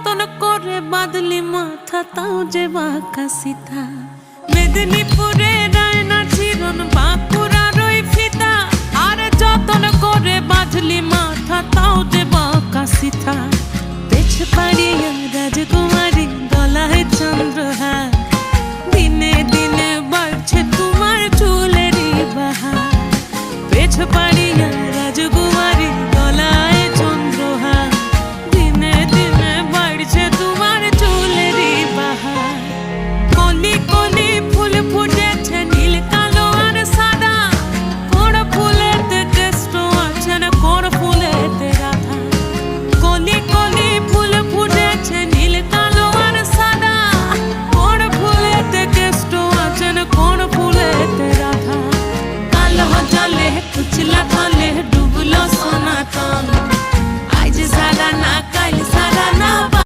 যতন করে বাঁধলি মাথা তাও যে বাঁকা সিথা। মেদিনীপুরে রায়না চিরন বাঁকুড়ার ওই ফিতা, আরে যতন করে বাঁধলি মাথা তাও যে বাঁকা সিথা। পেছ পাড়ি